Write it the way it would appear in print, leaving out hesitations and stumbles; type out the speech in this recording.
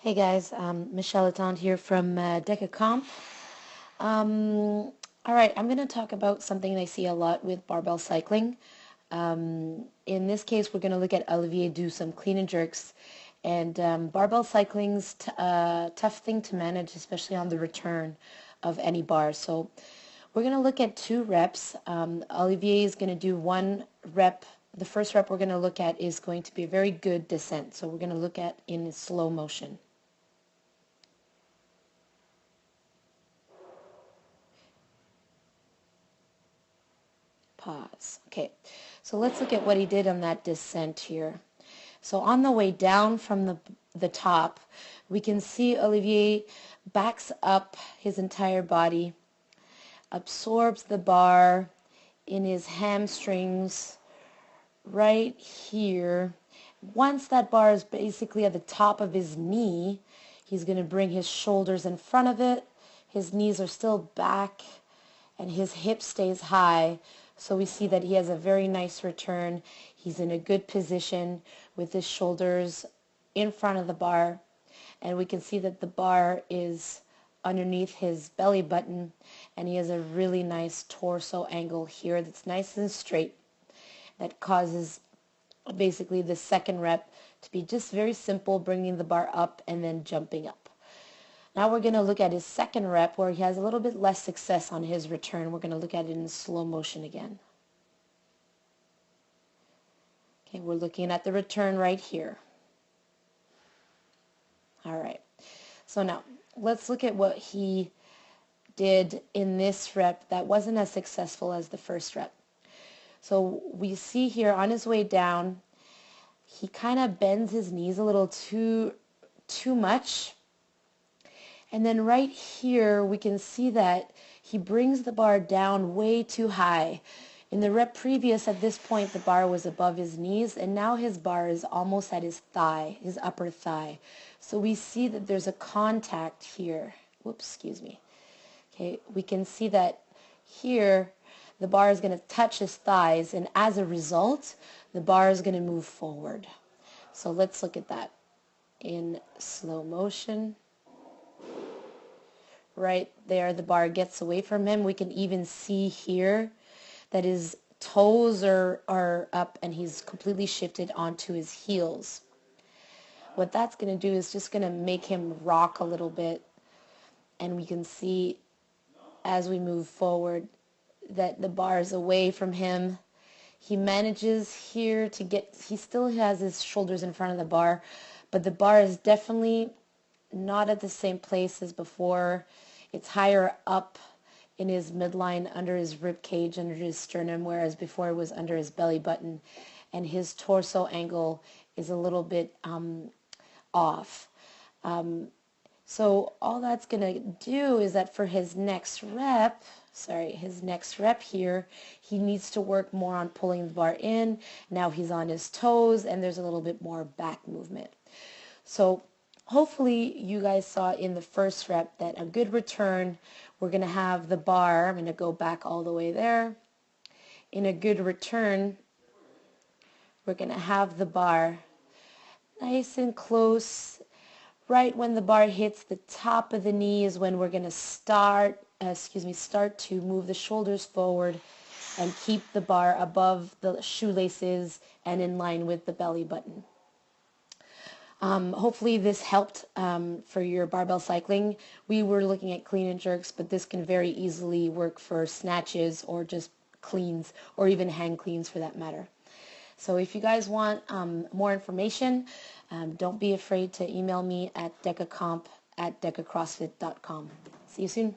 Hey guys, Michelle Attend here from DecaComp. All right, I'm going to talk about something I see a lot with barbell cycling. In this case, we're going to look at Olivier do some clean and jerks. And barbell cycling's tough thing to manage, especially on the return of any bar. So we're going to look at 2 reps. Olivier is going to do 1 rep. The first rep we're going to look at is going to be a very good descent. So we're going to look at in slow motion. Pause. Okay, so let's look at what he did on that descent here. So on the way down from the top, we can see Olivier backs up his entire body, absorbs the bar in his hamstrings right here. Once that bar is basically at the top of his knee, he's going to bring his shoulders in front of it. His knees are still back and his hip stays high. So we see that he has a very nice return. He's in a good position with his shoulders in front of the bar. And we can see that the bar is underneath his belly button. And he has a really nice torso angle here that's nice and straight. That causes basically the second rep to be just very simple, bringing the bar up and then jumping up. Now we're going to look at his second rep where he has a little bit less success on his return. We're going to look at it in slow motion again. Okay, we're looking at the return right here. All right. So now let's look at what he did in this rep that wasn't as successful as the first rep. So we see here on his way down, he kind of bends his knees a little too much. And then right here, we can see that he brings the bar down way too high. In the rep previous, at this point, the bar was above his knees, and now his bar is almost at his thigh, his upper thigh. So we see that there's a contact here. Whoops, excuse me. Okay, we can see that here, the bar is going to touch his thighs, and as a result, the bar is going to move forward. So let's look at that in slow motion. Right there, the bar gets away from him. We can even see here that his toes are up and he's completely shifted onto his heels. What that's going to do is just going to make him rock a little bit, and we can see as we move forward that the bar is away from him. He manages here to get, he still has his shoulders in front of the bar, but the bar is definitely not at the same place as before. It's higher up in his midline, under his rib cage, under his sternum, whereas before it was under his belly button, and his torso angle is a little bit off. So all that's going to do is that for his next rep here, he needs to work more on pulling the bar in. Now he's on his toes, and there's a little bit more back movement. So hopefully you guys saw in the first rep that a good return, we're going to have the bar, I'm going to go back all the way there. In a good return, we're going to have the bar nice and close. Right when the bar hits the top of the knee is when we're going to start to move the shoulders forward and keep the bar above the shoelaces and in line with the belly button. Hopefully this helped for your barbell cycling. We were looking at clean and jerks, but this can very easily work for snatches or just cleans or even hang cleans for that matter. So if you guys want more information, don't be afraid to email me at decacomp@decacrossfit.com. See you soon.